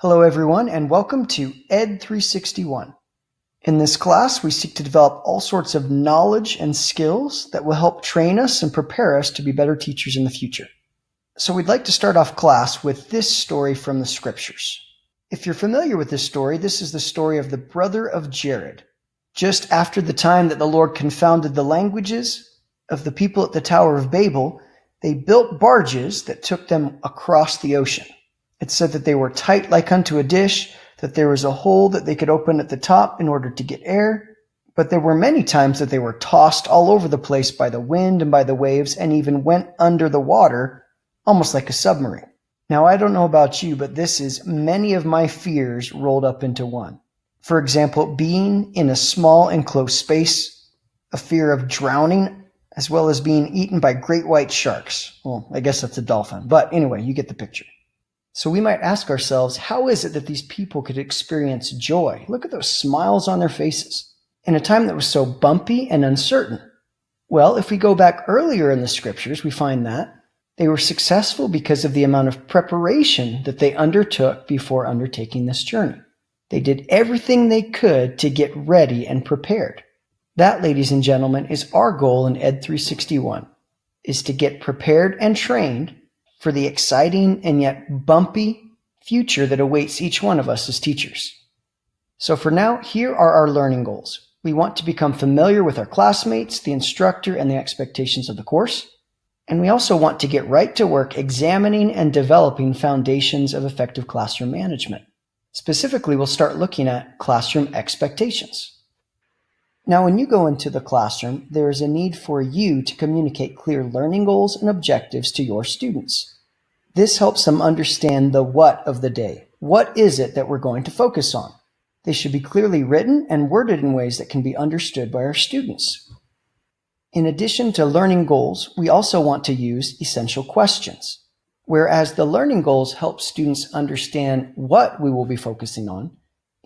Hello everyone and welcome to Ed 361. In this class, we seek to develop all sorts of knowledge and skills that will help train us and prepare us to be better teachers in the future. So we'd like to start off class with this story from the scriptures. If you're familiar with this story, this is the story of the brother of Jared. Just after the time that the Lord confounded the languages of the people at the Tower of Babel, they built barges that took them across the ocean. It said that they were tight like unto a dish, that there was a hole that they could open at the top in order to get air. But there were many times that they were tossed all over the place by the wind and by the waves and even went under the water, almost like a submarine. Now, I don't know about you, but this is many of my fears rolled up into one. For example, being in a small enclosed space, a fear of drowning, as well as being eaten by great white sharks. Well, I guess that's a dolphin, but anyway, you get the picture. So we might ask ourselves, how is it that these people could experience joy? Look at those smiles on their faces in a time that was so bumpy and uncertain. Well, if we go back earlier in the scriptures, we find that they were successful because of the amount of preparation that they undertook before undertaking this journey. They did everything they could to get ready and prepared. That, ladies and gentlemen, is our goal in Ed 361, is to get prepared and trained for the exciting and yet bumpy future that awaits each one of us as teachers. So for now, here are our learning goals. We want to become familiar with our classmates, the instructor, and the expectations of the course. And we also want to get right to work examining and developing foundations of effective classroom management. Specifically, we'll start looking at classroom expectations. Now, when you go into the classroom, there is a need for you to communicate clear learning goals and objectives to your students. This helps them understand the what of the day. What is it that we're going to focus on? They should be clearly written and worded in ways that can be understood by our students. In addition to learning goals, we also want to use essential questions. Whereas the learning goals help students understand what we will be focusing on,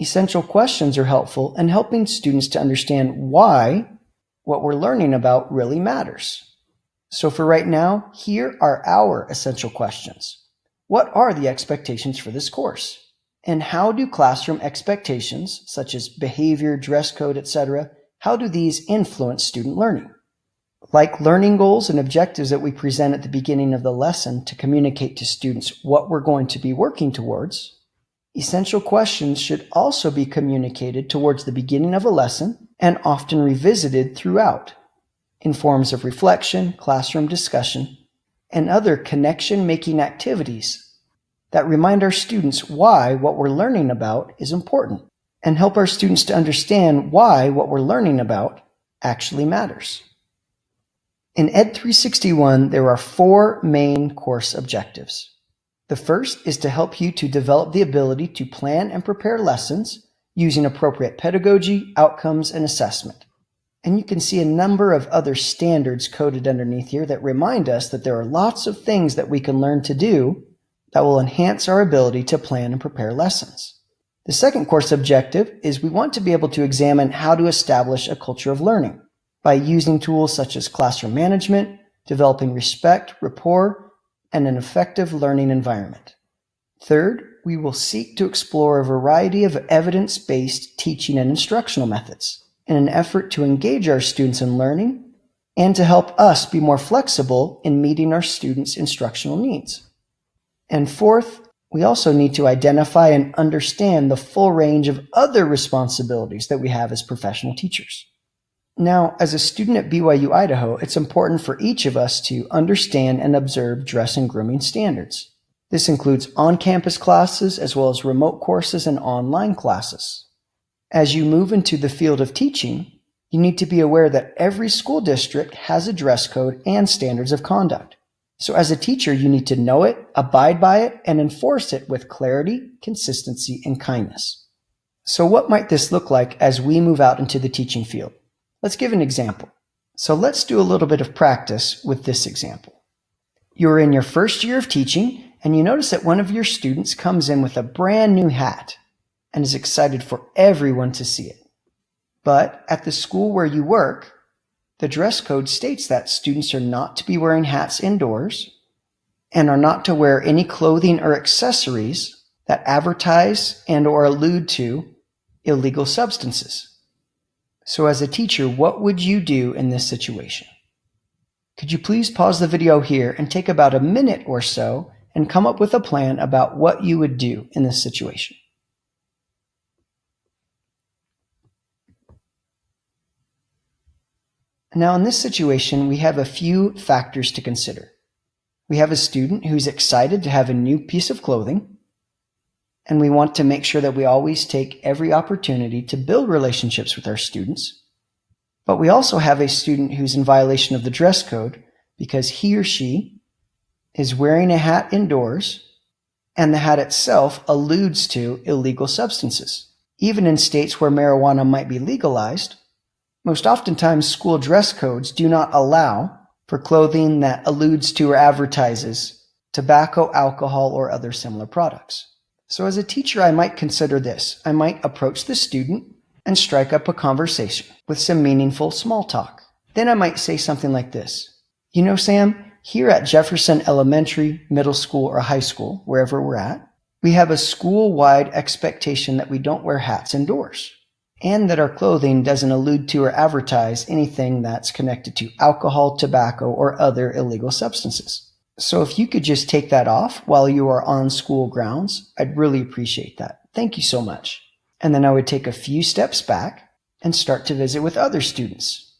essential questions are helpful in helping students to understand why what we're learning about really matters. So for right now, here are our essential questions. What are the expectations for this course? And how do classroom expectations, such as behavior, dress code, etc., how do these influence student learning? Like learning goals and objectives that we present at the beginning of the lesson to communicate to students what we're going to be working towards, essential questions should also be communicated towards the beginning of a lesson and often revisited throughout in forms of reflection, classroom discussion, and other connection-making activities that remind our students why what we're learning about is important and help our students to understand why what we're learning about actually matters. In Ed 361, there are 4 main course objectives. The first is to help you to develop the ability to plan and prepare lessons using appropriate pedagogy, outcomes, and assessment. And you can see a number of other standards coded underneath here that remind us that there are lots of things that we can learn to do that will enhance our ability to plan and prepare lessons. The second course objective is we want to be able to examine how to establish a culture of learning by using tools such as classroom management, developing respect, rapport, and an effective learning environment. Third, we will seek to explore a variety of evidence-based teaching and instructional methods in an effort to engage our students in learning and to help us be more flexible in meeting our students' instructional needs. And fourth, we also need to identify and understand the full range of other responsibilities that we have as professional teachers. Now, as a student at BYU Idaho, it's important for each of us to understand and observe dress and grooming standards. This includes on-campus classes as well as remote courses and online classes. As you move into the field of teaching, you need to be aware that every school district has a dress code and standards of conduct. So as a teacher, you need to know it, abide by it, and enforce it with clarity, consistency, and kindness. So what might this look like as we move out into the teaching field? Let's give an example. So let's do a little bit of practice with this example. You're in your first year of teaching, and you notice that one of your students comes in with a brand new hat and is excited for everyone to see it. But at the school where you work, the dress code states that students are not to be wearing hats indoors and are not to wear any clothing or accessories that advertise and or allude to illegal substances. So as a teacher, what would you do in this situation? Could you please pause the video here and take about a minute or so and come up with a plan about what you would do in this situation? Now, in this situation, we have a few factors to consider. We have a student who's excited to have a new piece of clothing, and we want to make sure that we always take every opportunity to build relationships with our students. But we also have a student who's in violation of the dress code because he or she is wearing a hat indoors, and the hat itself alludes to illegal substances. Even in states where marijuana might be legalized, most oftentimes school dress codes do not allow for clothing that alludes to or advertises tobacco, alcohol, or other similar products. So as a teacher, I might consider this. I might approach the student and strike up a conversation with some meaningful small talk. Then I might say something like this. You know, Sam, here at Jefferson Elementary, middle school, or high school, wherever we're at, we have a school-wide expectation that we don't wear hats indoors, and that our clothing doesn't allude to or advertise anything that's connected to alcohol, tobacco, or other illegal substances. So if you could just take that off while you are on school grounds, I'd really appreciate that. Thank you so much. And then I would take a few steps back and start to visit with other students.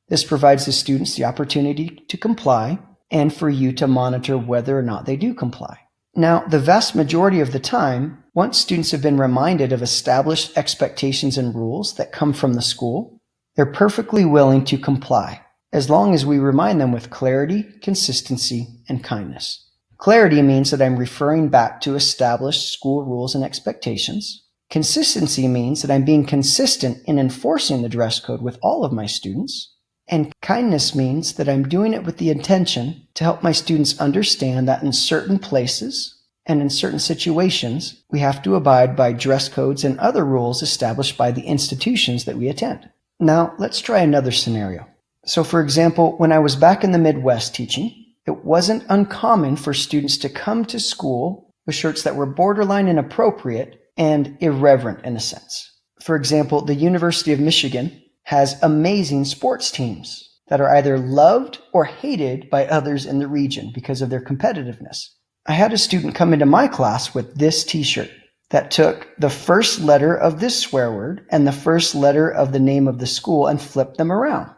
This provides the students the opportunity to comply and for you to monitor whether or not they do comply. Now, the vast majority of the time, once students have been reminded of established expectations and rules that come from the school, they're perfectly willing to comply, as long as we remind them with clarity, consistency, and kindness. Clarity means that I'm referring back to established school rules and expectations. Consistency means that I'm being consistent in enforcing the dress code with all of my students. And kindness means that I'm doing it with the intention to help my students understand that in certain places and in certain situations, we have to abide by dress codes and other rules established by the institutions that we attend. Now, let's try another scenario. So for example, when I was back in the Midwest teaching, it wasn't uncommon for students to come to school with shirts that were borderline inappropriate and irreverent in a sense. For example, the University of Michigan has amazing sports teams that are either loved or hated by others in the region because of their competitiveness. I had a student come into my class with this t-shirt that took the first letter of this swear word and the first letter of the name of the school and flipped them around.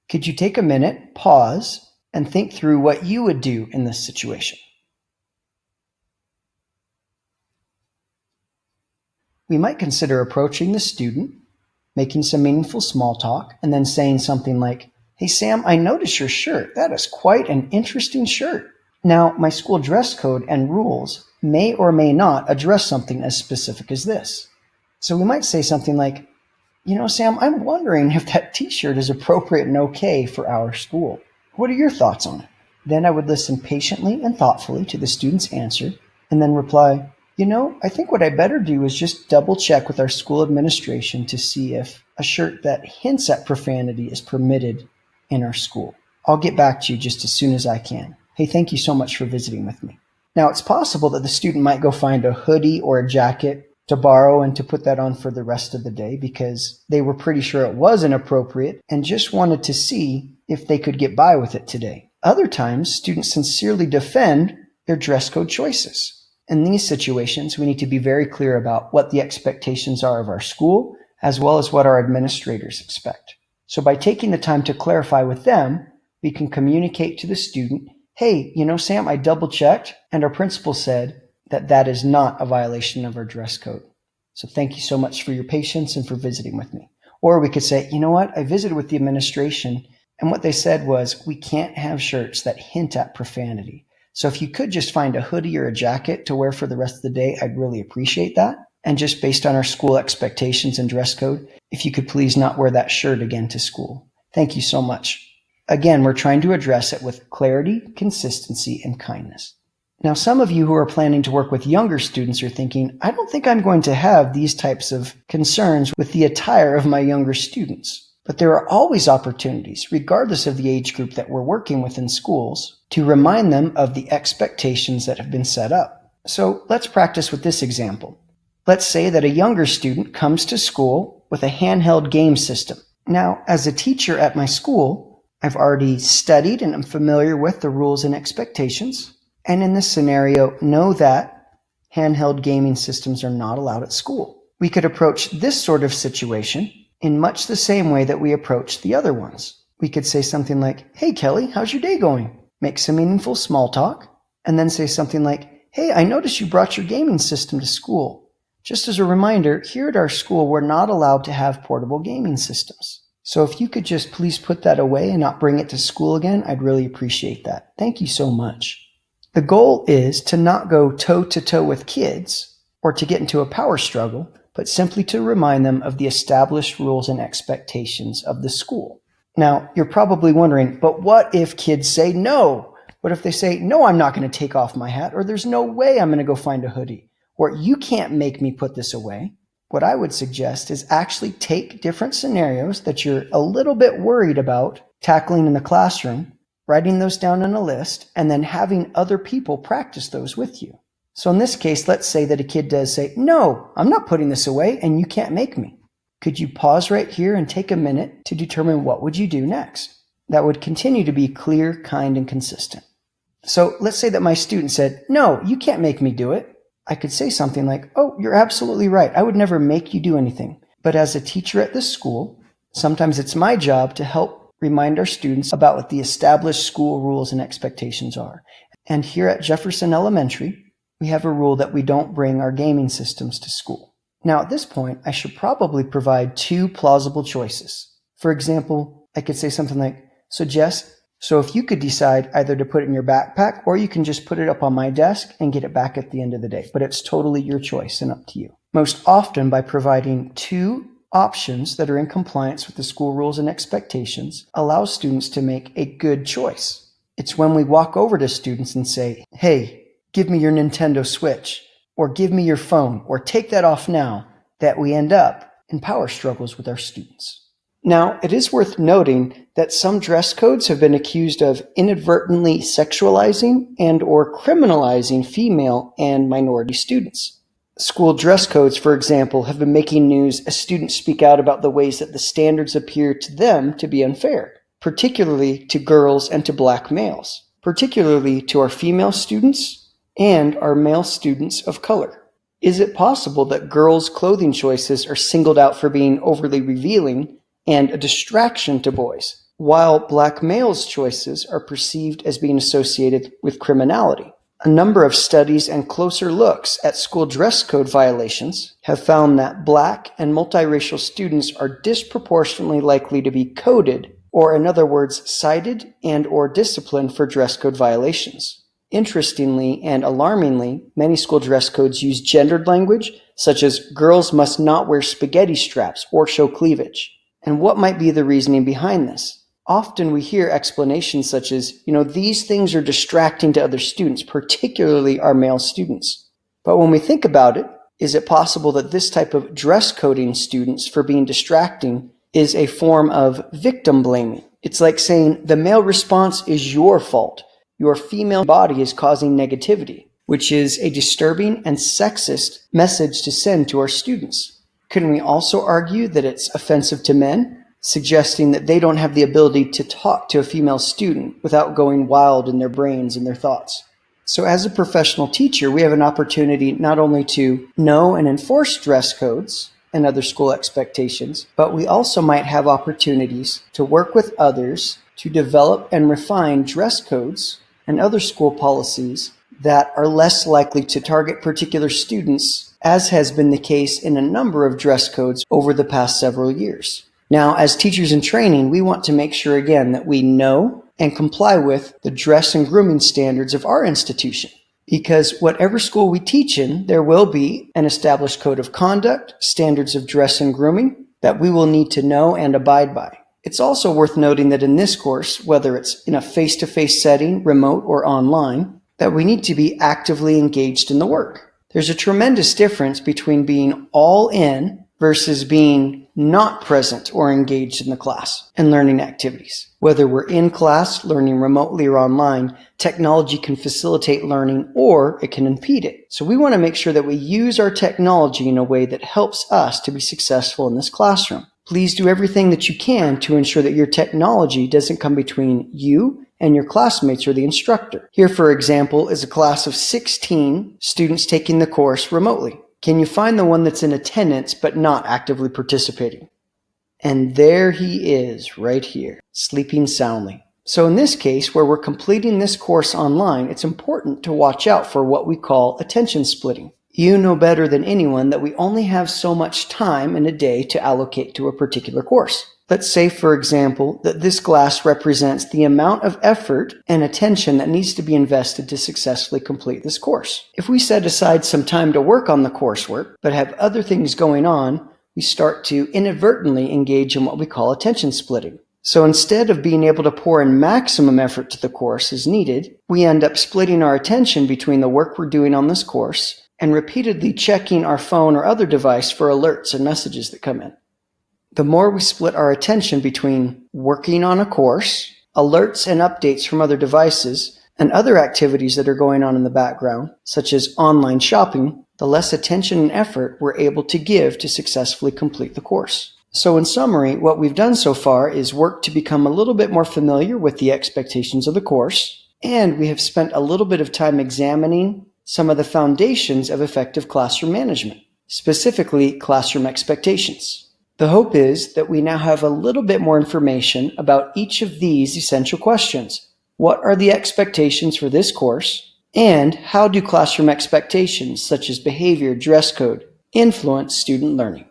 Could you take a minute, pause, and think through what you would do in this situation? We might consider approaching the student, making some meaningful small talk, and then saying something like, "Hey Sam, I noticed your shirt. That is quite an interesting shirt. Now, my school dress code and rules may or may not address something as specific as this." So we might say something like, "You know, Sam, I'm wondering if that t-shirt is appropriate and okay for our school. What are your thoughts on it?" Then I would listen patiently and thoughtfully to the student's answer and then reply, "You know, I think what I better do is just double check with our school administration to see if a shirt that hints at profanity is permitted in our school. I'll get back to you just as soon as I can. Hey, thank you so much for visiting with me." Now, it's possible that the student might go find a hoodie or a jacket to borrow and to put that on for the rest of the day because they were pretty sure it was inappropriate and just wanted to see if they could get by with it today. Other times, students sincerely defend their dress code choices. In these situations, we need to be very clear about what the expectations are of our school, as well as what our administrators expect. So by taking the time to clarify with them, we can communicate to the student, "Hey, you know, Sam, I double checked, and our principal said that that is not a violation of our dress code. So thank you so much for your patience and for visiting with me." Or we could say, "You know what? I visited with the administration, and what they said was we can't have shirts that hint at profanity. So if you could just find a hoodie or a jacket to wear for the rest of the day, I'd really appreciate that. And just based on our school expectations and dress code, if you could please not wear that shirt again to school. Thank you so much." Again, we're trying to address it with clarity, consistency, and kindness. Now, some of you who are planning to work with younger students are thinking, "I don't think I'm going to have these types of concerns with the attire of my younger students." But there are always opportunities, regardless of the age group that we're working with in schools, to remind them of the expectations that have been set up. So let's practice with this example. Let's say that a younger student comes to school with a handheld game system. Now, as a teacher at my school, I've already studied and I'm familiar with the rules and expectations, and in this scenario, know that handheld gaming systems are not allowed at school. We could approach this sort of situation in much the same way that we approach the other ones. We could say something like, "Hey Kelly, how's your day going?" Make some meaningful small talk, and then say something like, "Hey, I noticed you brought your gaming system to school. Just as a reminder, here at our school, we're not allowed to have portable gaming systems. So if you could just please put that away and not bring it to school again, I'd really appreciate that. Thank you so much." The goal is to not go toe-to-toe with kids or to get into a power struggle, but simply to remind them of the established rules and expectations of the school. Now, you're probably wondering, but what if kids say no? What if they say, "No, I'm not going to take off my hat," or "There's no way I'm going to go find a hoodie," or "You can't make me put this away"? What I would suggest is actually take different scenarios that you're a little bit worried about tackling in the classroom, writing those down on a list, and then having other people practice those with you. So in this case, let's say that a kid does say, "No, I'm not putting this away, and you can't make me." Could you pause right here and take a minute to determine what would you do next? That would continue to be clear, kind, and consistent. So let's say that my student said, "No, you can't make me do it." I could say something like, "Oh, you're absolutely right. I would never make you do anything. But as a teacher at this school, sometimes it's my job to help remind our students about what the established school rules and expectations are. And here at Jefferson Elementary, we have a rule that we don't bring our gaming systems to school." Now, at this point, I should probably provide two plausible choices. For example, I could say something like, "So Jess, so if you could decide either to put it in your backpack or you can just put it up on my desk and get it back at the end of the day, but it's totally your choice and up to you." Most often, by providing two options that are in compliance with the school rules and expectations, allows students to make a good choice. It's when we walk over to students and say, "Hey, give me your Nintendo Switch," or "Give me your phone," or "Take that off now," that we end up in power struggles with our students. Now, it is worth noting that some dress codes have been accused of inadvertently sexualizing and or criminalizing female and minority students. School dress codes, for example, have been making news as students speak out about the ways that the standards appear to them to be unfair, particularly to girls and to black males, particularly to our female students and our male students of color. Is it possible that girls' clothing choices are singled out for being overly revealing and a distraction to boys, while black males' choices are perceived as being associated with criminality? A number of studies and closer looks at school dress code violations have found that black and multiracial students are disproportionately likely to be coded, or in other words, cited and or disciplined for dress code violations. Interestingly and alarmingly, many school dress codes use gendered language, such as "girls must not wear spaghetti straps or show cleavage." And what might be the reasoning behind this? Often we hear explanations such as, "These things are distracting to other students, particularly our male students." But when we think about it, is it possible that this type of dress coding students for being distracting is a form of victim blaming? It's like saying the male response is your fault. Your female body is causing negativity, which is a disturbing and sexist message to send to our students. Couldn't we also argue that it's offensive to men, suggesting that they don't have the ability to talk to a female student without going wild in their brains and their thoughts? So as a professional teacher, we have an opportunity not only to know and enforce dress codes and other school expectations, but we also might have opportunities to work with others to develop and refine dress codes and other school policies that are less likely to target particular students, as has been the case in a number of dress codes over the past several years. Now, as teachers in training, we want to make sure, again, that we know and comply with the dress and grooming standards of our institution. Because whatever school we teach in, there will be an established code of conduct, standards of dress and grooming that we will need to know and abide by. It's also worth noting that in this course, whether it's in a face-to-face setting, remote, or online, that we need to be actively engaged in the work. There's a tremendous difference between being all in versus being not present or engaged in the class and learning activities. Whether we're in class, learning remotely or online, technology can facilitate learning or it can impede it. So we want to make sure that we use our technology in a way that helps us to be successful in this classroom. Please do everything that you can to ensure that your technology doesn't come between you and your classmates or the instructor. Here, for example, is a class of 16 students taking the course remotely. Can you find the one that's in attendance but not actively participating? And there he is, right here, sleeping soundly. So in this case, where we're completing this course online, it's important to watch out for what we call attention splitting. You know better than anyone that we only have so much time in a day to allocate to a particular course. Let's say, for example, that this class represents the amount of effort and attention that needs to be invested to successfully complete this course. If we set aside some time to work on the coursework, but have other things going on, we start to inadvertently engage in what we call attention splitting. So instead of being able to pour in maximum effort to the course as needed, we end up splitting our attention between the work we're doing on this course and repeatedly checking our phone or other device for alerts and messages that come in. The more we split our attention between working on a course, alerts and updates from other devices, and other activities that are going on in the background, such as online shopping, the less attention and effort we're able to give to successfully complete the course. So in summary, what we've done so far is work to become a little bit more familiar with the expectations of the course, and we have spent a little bit of time examining some of the foundations of effective classroom management, specifically classroom expectations. The hope is that we now have a little bit more information about each of these essential questions. What are the expectations for this course? And how do classroom expectations, such as behavior, dress code, influence student learning?